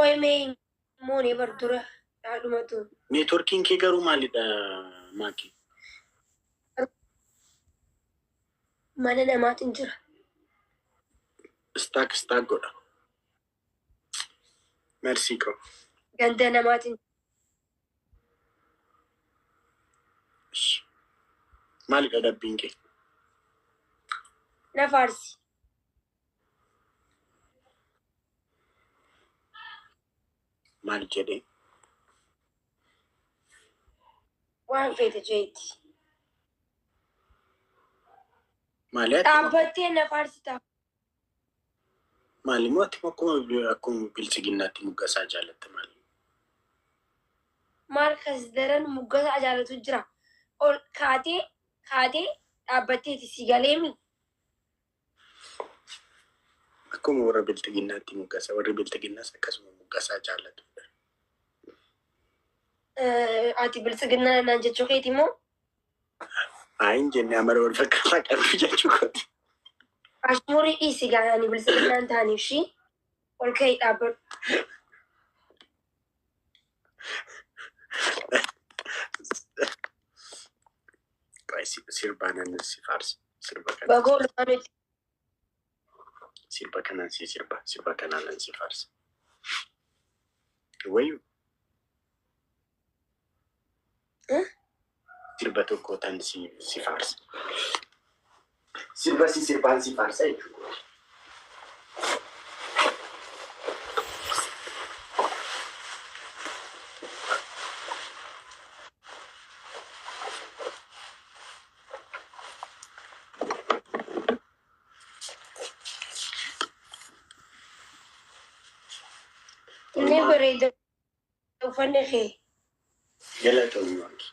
Qoy mee moonee bardura yaadumatu. Neetworkiin kee garuu maalidha Maaki? Mana namaatiin jira. Staak godha. Merci ko. Ganda namaatiin. Maalidha dabbiin kee? Na faarsi. Maal jedhee? Waan feete jeetti. Maali ati? Dhaabbattee na faarsita. Maali moo ati akkuma bilchiginnaatti muggasaa jaalatte maali? Maal kas daran muggasaa jaalatu jira. Ol kaatee dhaabbatteeti si galeemi. Akkuma warra bilchiginnaatti muggasaa, warri bilchiginnaas akkasuma muggasaa jaalatu. Ati bilchiginnaa naan jechuu keeti moo? Ayin jennee amara wal fakkaataa qabu jechuu kooti. Ashmurii dhiisi gaanii bilchiginnaan taaniif shii ol ka'ii dhaabbadhu. Sirbaanan si faarsa. Bagoo lamaanitti. Sirba kanaan si sirba. Sirba kanaan si faarsa. Wayu. Sirba tokko tan si faarsa. Sirbaan si faarsa jechuudha. Inni bareeda uffanni kee. Galatoomii waanti.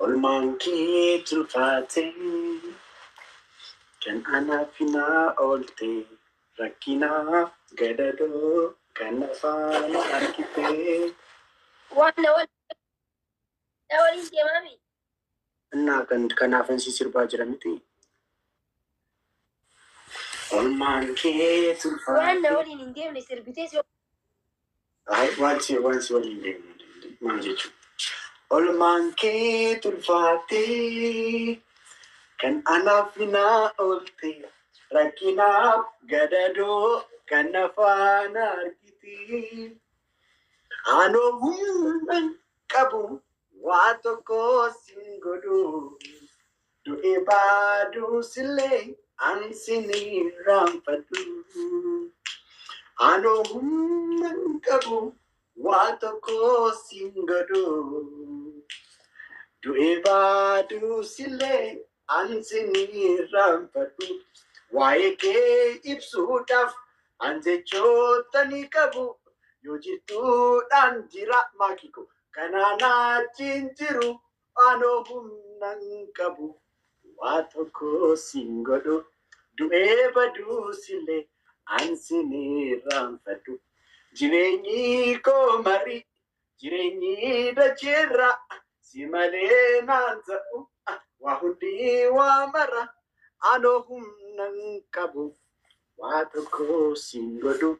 Olmaan kee tulfaatee kan anaaf hinaa ooltee rakkinaa gadadoo kan afaan harkitee. Waan na waliin deemame. Innaa kanaafan si sirbaa jira miti. Olmaan kee tulfaatee. Waan na waliin hin deemne sirbitee si. Wanti waliin deemne maal jechuudha? Olmaan kee tulfaatee kan anaaf hinaa ooltee rakkinaaf gadadoo kan afaan harkitee. Anoo humnan qabu waa tokko sin godhu du'ee baaduusillee ansin irraanfadhu. Anoo humnan qabu waa tokko sin godhu du'ee baaduusillee ansin irraanfadhu. Waa'ee kee ibsuudhaaf an jechoota ni qabu. Yoo jirtuudhaan jira maakiko kanaan achiin jiru anoo humnan qabu waa tokko sin godhu du'ee baduusillee ansin irraanfadhu. Jireenyi koo marii jireenyi dacheerra si malee naan ta'u waa hundi waa mara anoo humnan qabu waa tokko sin godhu.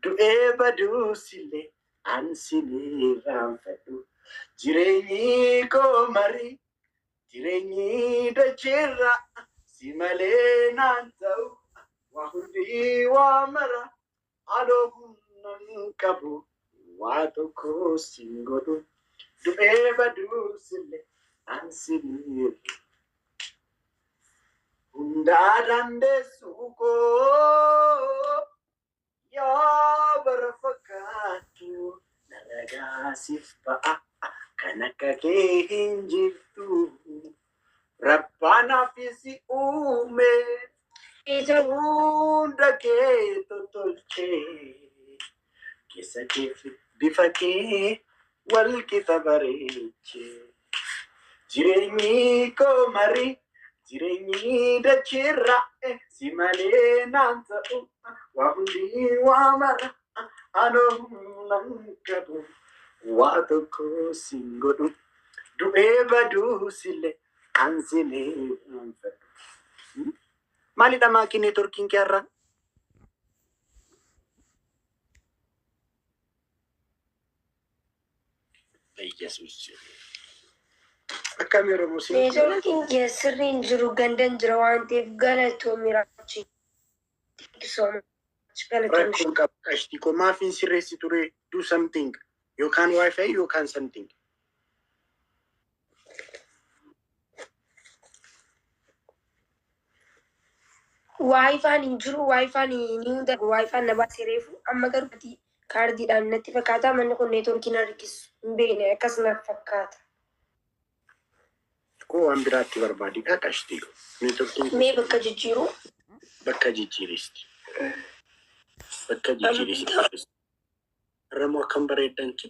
Du'ee baduusillee ansin irraanfadhu. Jireenyi koo marii jireenyi dacheerra si malee naan ta'u waa hundi waa mara anoo humnan qabu waa tokko sin godhu du'ee baduusillee ansin hundaa dandeessuu koo. Yaa bara fakkaatu naragaasiif ba'a kan akka kee hin jirtu. Rabbaanaafis si uume hunda kee tolchee keessa kee bifa kee wal qixa bareechee. Jireenyi koo marii jireenyi dacheerra si malee naan ta'u waa hundi waa mara anoo humnan qabu waa tokko sin godhu du'ee baduusillee ansin irraanfadhu. Maalidha Maaki neetworkiin kee har'a? Yesus. Akkam yeroo musin. Neetworkiin sirriin jiru gandan jira waan ta'eef galatoomii raachii. Rakkoon qabxashti ko maafiin sirreessi ture do something. Yookaan wifi yookaan something. Waayifaan hin jiru, waayifaan ni hunda waayifaan na baasee reefu amma garuu kaardiidhaan natti fakkaata manni kun neetworkiin harkisu hin beekne akkasumas fakkaata. Koo waan biraatti barbaadi qaqashti. Neetworkiin mee bakka jijjiiru? Bakka jijjiiristi. Bakka jijjiiristi. Ramoo akkam bareeddanti.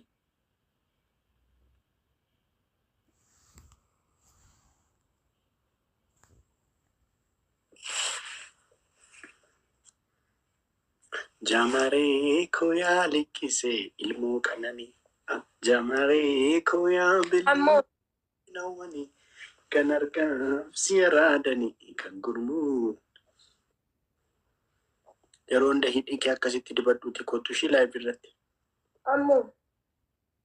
Jamaree koyaa likkisee ilmoo qananii. Jamaree koyaa bilawanii kan argaaf si araadanii kan gurmuu. Yeroo hunda hidhii kee akkasitti dibadhuuti kottu ishii laayif irratti. Ammoo.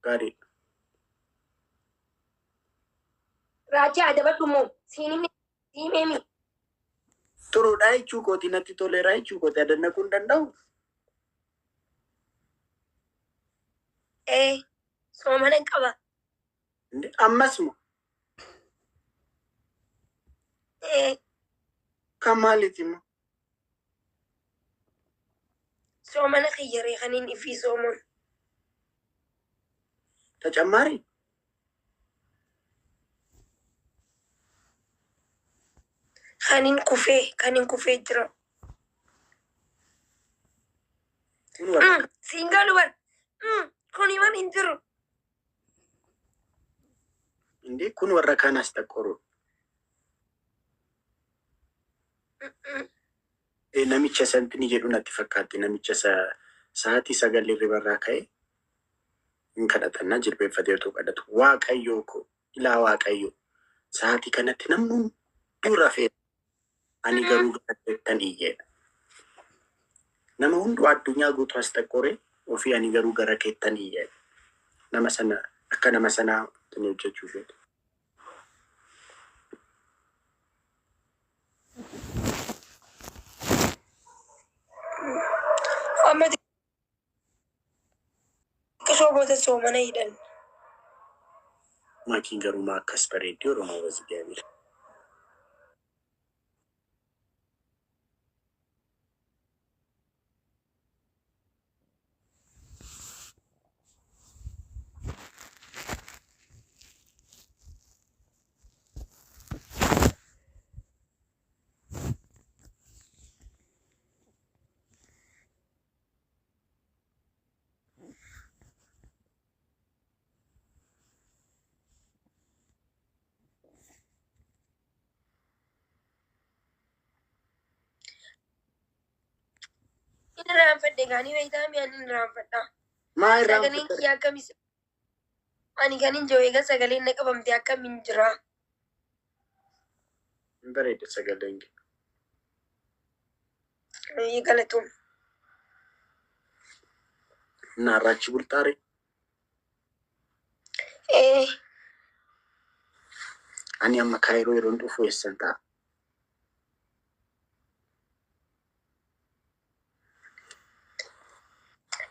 Gaariidha. Raajaa dabadhu moo siimeemi. Turuudhaa jechuu kooti natti toleeraa jechuu kooti adanna kun danda'u. Soomana qaba. Ammas moo? Kan maaliiti moo? Soomana kiyyaree kaniin ifii sooman. Tacammaari? Kanin kufee jira. Siingaa dubar. Kuni waan hin jiru. Indi kun warra kanas taqqoru. Namicha santini jedhu natti fakkaatti namicha sa'aatii 9 ribarraa ka'e hin kadhatannaa jilbeeffatee otoo kadhatu waaqayyoo ko ilaa waaqayyoo sa'aatii kanatti namni dura fee ani garuu galateettan iyyeedha. Nama hundu addunyaa guutuu as taqqore ofii ani garuu gara keettan iyyeedha. Nama sana akka nama sanaa tuni hojjechuu fedha. Amma soobota soomana hidhan. Maakiin garuu maa akkas bareeddii Oromoo Wazgaabira. Inni raanfadhe gaanii beektaa mi'aan inni raanfadha. Maa irraa Sagaleen kiyya akkamis? Ani kan hin jiru egaa sagaleen na qabamte akkamiin jira? bareeda sagaleen kee. Galatuun. Naarraachi bultaare. Ani amma kaayiroo yeroon dhufu eessan ta'a.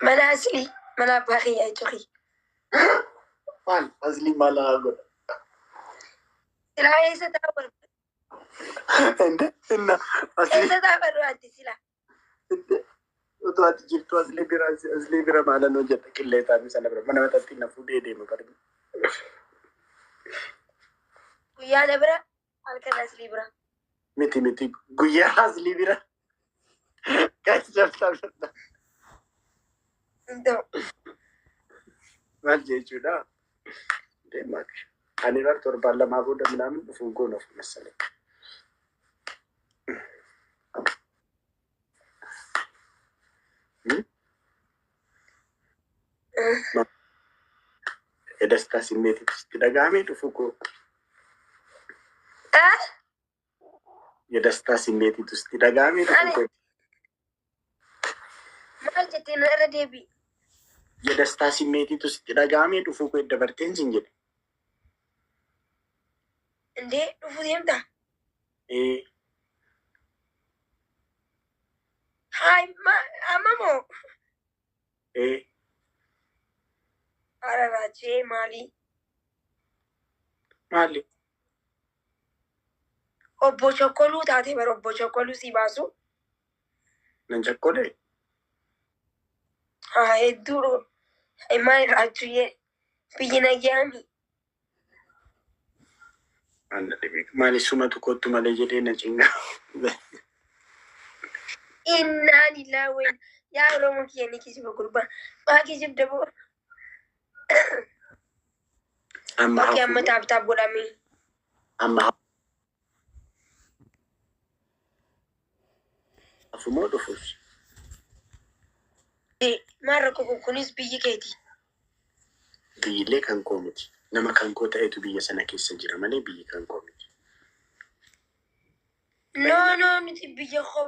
Mana asli, mana abbaa kiyyaa jechuudha. Maal asli maalaa godha? Silaa eessa taa'u? Inna asli Eessa taa'u anti silaa? utuu ati jirtu asli bira maalan hojjeta qilleetaan sana bira mana maxatti na fuudhee deema barbi. Guyyaa na bira halkan asli bira. Miti guyyaa asli bira. Kachi jabtaa. Maal jechuudha? Deemaa ani irraa torbaan lamaa booda minaamin dhufuun goon of masalee. Edasta simmeetitti dhagahamee dhufu koo. Edasta simmeetitti dhagahamee dhufu koo. Maal jettee na irra deebi? የደስታ ስሜቲቱ ስትደጋሜ ዱፉ ኮ ደበርቴን ሲንጀል እንዴ ዱፉ ደምታ ሃይ አማሞ አረራቼ ማሊ ኦቦ ቸኮሉ ታቴ በር ኦቦ ቸኮሉ ሲባሱ ነንቸኮሌ ሄዱሩ ማይራችዬ ብይነያሚ ማን ሱመቱ ኮቱ ማለ ጀዴ ነጭኛ ኢናን ኢላወን ያ ኦሮሞ ኪየኒ ኪሲበ ጉርባ ማኪሲብ ደቦ ማኪ አመታብታ ቦዳሚ አማ አፉሞ ዱፉስ ማረኮ ኩኒስ ብይ ኬቲ ብይሌ ከንኮሙት ነማ ከንኮ ተኤቱ ብየ ሰነ ኬሰ ጅረ መሌ ብይ ከንኮሙት ኖ ኖ ንቲ ብየ ኸ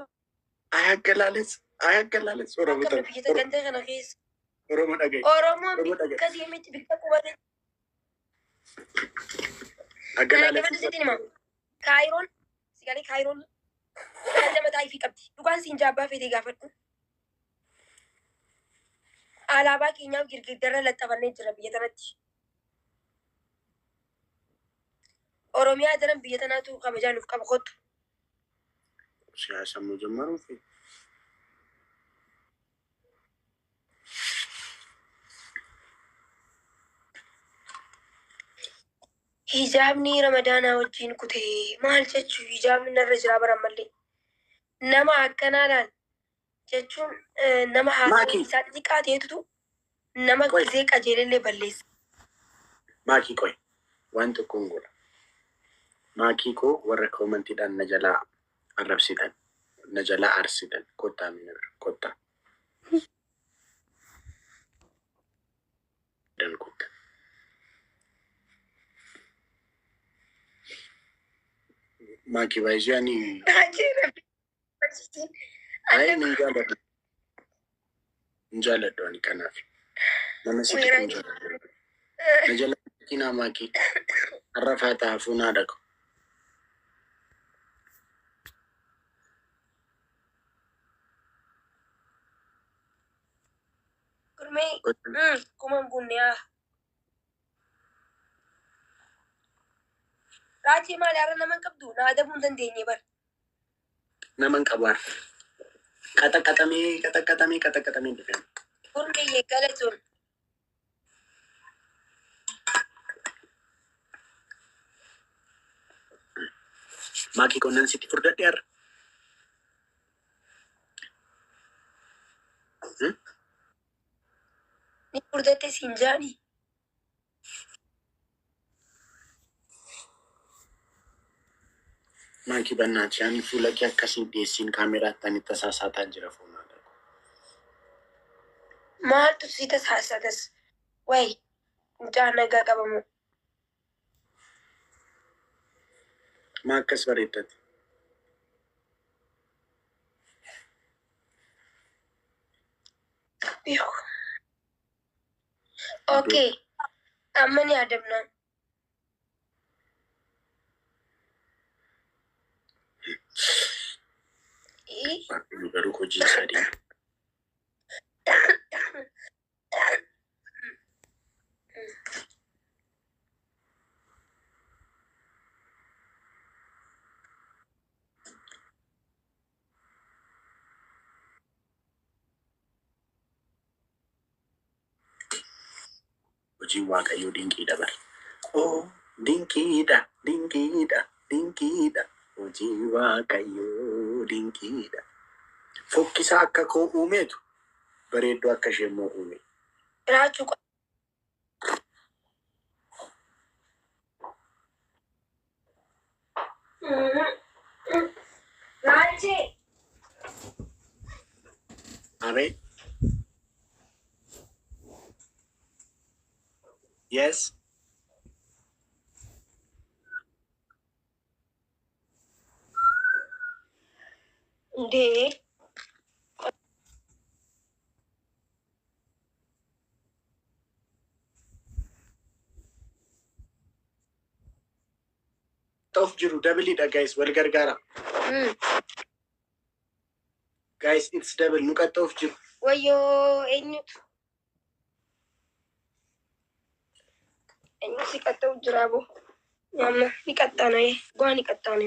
አያገላለጽ ኦሮሞ ብየ ተገንተ ከነ ኬስ ኦሮሞ ደገይ ኦሮሞ ከዚህ የሚት ቢከቁ ወደ አገላለጽ ማ ካይሮን ሲጋሌ ካይሮን ከደመጣይ ፊቀብቲ ዱጋን ሲንጃባ ፌቴ ጋፈጡ አላባ ኬኛው ግርግደረ ለጠፈነ ጅረ ብየተነች ኦሮሚያ ደረም ብየተናቱ ከመጃኑፍ ቀብኮቱ ሲያሰሙ ጀመሩ ሂጃብኒ ረመዳና ወጂን ኩቴ ማልቸቹ ሂጃብኒ ነረጅራ በረመሌ ነማ አከናላል ጀቹን ነማ ሀቂ ሳጥቃት የቱቱ ነማ ጊዜ ቀጀሌሌ በሌስ ማኪ ቆይ ዋንት ኮንጎላ ማኪ ኮ ወረ ኮመንቲ ዳን ነጀላ አረብሲተን ነጀላ አርሲተን ኮታ ሚነር ኮታ ደንኩት ማኪ ባይዚያኒ አይ እንጃለዶኒ ከናፊ ለመስክ ነጀላ ኪና ማኪ አረፋታ ፉና ደቆ kuman bunniya rachi maal yaara naman qabdu na adabuun dandeenye bar naman qabaar qaxaqaxamee dhufe gurmiyye galatuun maakii qonnaan sitti furdadhe har'a ni furdate sinjaani maakii bannaati ani fuula kee akkasii dhiyeessiin kaameraattaan itti tasaasataa jira foonaa dhagu maaltu si tasaasatas way mucaa nagaa qabamu maa akkas bareeddate okay ammani adabnaan garuu hojii isaa deema hojii waaqayyoo dinqiidha bar dinqiidha hojii waaqayyoo dinqiidha fokkisaa akka koo uumeetu bareedduu akka ishee immoo uume raachuu raachee abe yes እንዴ jiru dabiliidha guys wal gargaara. Guys it's double nu qaxxoof jiru. Wayyoo eenyutu si qaxxoof jira boo amma ni qaxxaana goa ni qaxxaana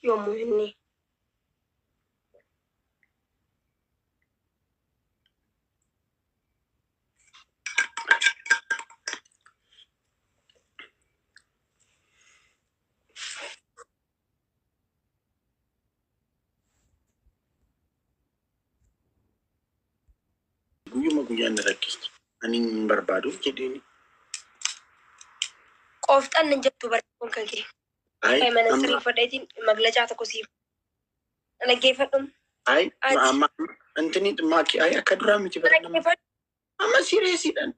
yommuu inni guyyuma guyyaan na rakkisti ani hin barbaaduuf jedheeni. Qofxan jettu barreeffamuun kan kee. Ay mana sirrii fudhatiin maglacaa tokko siif dhaggeeffadhu. Ay amma antini maaki ay akka duraa miti barannama. Amma sireesiidhaan.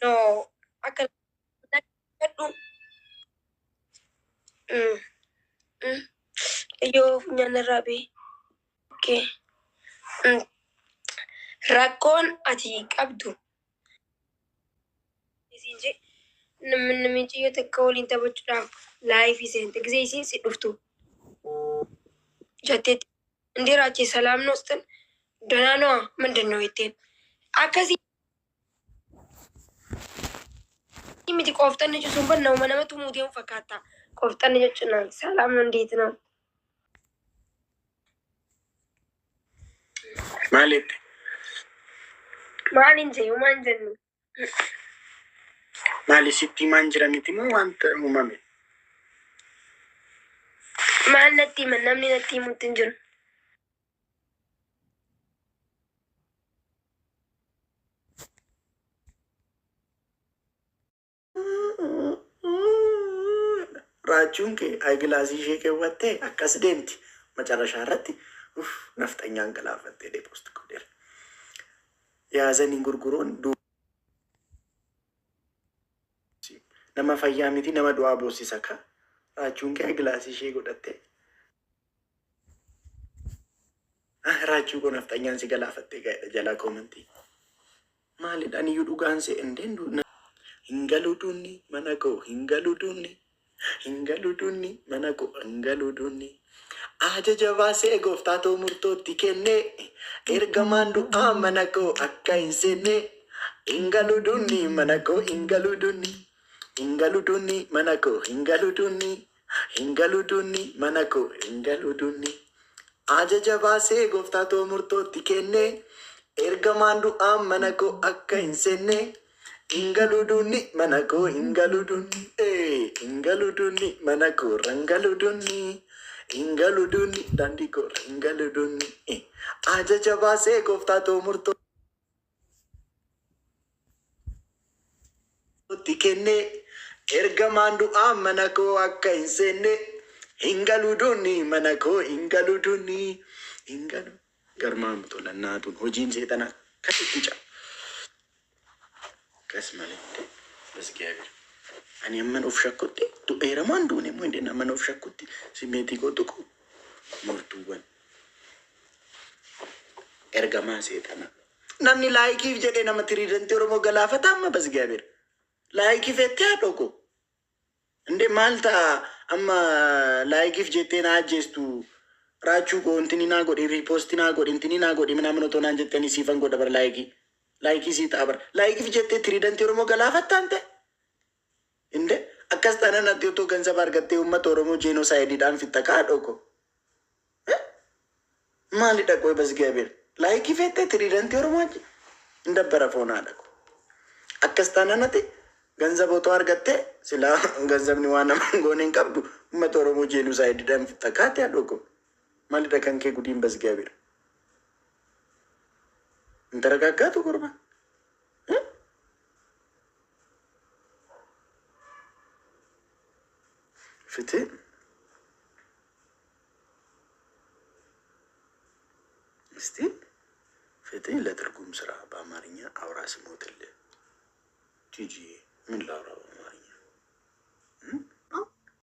No akka dhaggeeffadhu. Yoo funyaana irraa bee. Okay. Rakkoon ati qabdu. Isin jee namichi yoo takka waliin taphachuudhaaf laayifii seente gisee isiin si dhuftu. Jetteetti እንዴራቼ ሰላም ነው ስትል ደህና ነዋ ምንድን ነው ይቴን አከሲ ሚቲ ቆፍጠን ጭሱን በነው መነመቱ ሙቴውን ፈካታ ቆፍጠን ጭና ሰላም ነው እንዴት ነው ማለት ማን እንጂ ማንጀን ማለት ሲቲ ማንጅራ ሚቲሙ ዋንተ ሙማሜ ማንነቲ ምንምኒ ነቲ ሙትንጅን raachuun kee aygilaasii ishee keewwattee akkas deemti macarashaa irratti nafxanyaan galaafattee deeposti godheera. Yaazanii gurguruun nama fayyaa miti nama du'aa boossisa ka raachuun kee aygilaasii ishee godhattee raachuu koo nafxanyaan si galaafattee gaa'edha jalaa koomantii maalidhaan iyyuu dhugaan see indeen hingaluudunni mana koo hingaluudunni hingaluudunni mana koo hingaluudunni ajaja baasee gooftaa too murtootti kennee ergamaan du'aa mana koo akka hin seenne hingaluudunni mana koo hingaluudunni hingaluudunni mana koo hingaluudunni hingaluudunni mana koo hingaluudunni ajaja baasee gooftaa too murtootti kennee ergamaan du'aa mana koo akka hin seenne Ingaluduni manako ingaluduni ingaluduni manako rangaluduni ingaluduni dandiko rangaluduni ajaja baasee gooftaa too murtootti kennee ergamaan du'aa manako akka hin seenne ingaluduni manako ingaluduni ingalu garmaan tolannaatun hojiin seexana kasitti caa kasmalette besgeever ani amman of shakkutti tu eraman duune mo indena man of shakkutti simeti ko tuku murtuwan ergama seetana namni laayikif jedhe nama tiriidante oromo galaafata amma besgeever laayikif ette adoko inde malta amma laayikif jette na ajjestu raachuu ko intini na godhi repost na godhi intini na godhi mana mano to na jetteni sifan godha bar laayiki laayikii sii xaabar laayikii jettee tiriidantii oromoo galaafattaante inde akkas tanan ati otoo ganzaba argattee uummata oromoo jeenosaayidiidhaan fitta kaadhoko maali dhaqoo basgeeber laayikii fettee tiriidantii oromoo indabbara foonaa dhaqo akkas tanan ati ganzaba otoo argattee silaa ganzabni waan nama goone hin qabdu uummata oromoo jeenosaayidiidhaan fitta kaate adhoko maali dhaqan kee gudiin basgeeber Interrogagato kurba. ፍትህ እስቲ ፍትህ ለትርጉም ስራ በአማርኛ አውራ ስሞትልህ ጂጂ ምን ላውራ በአማርኛ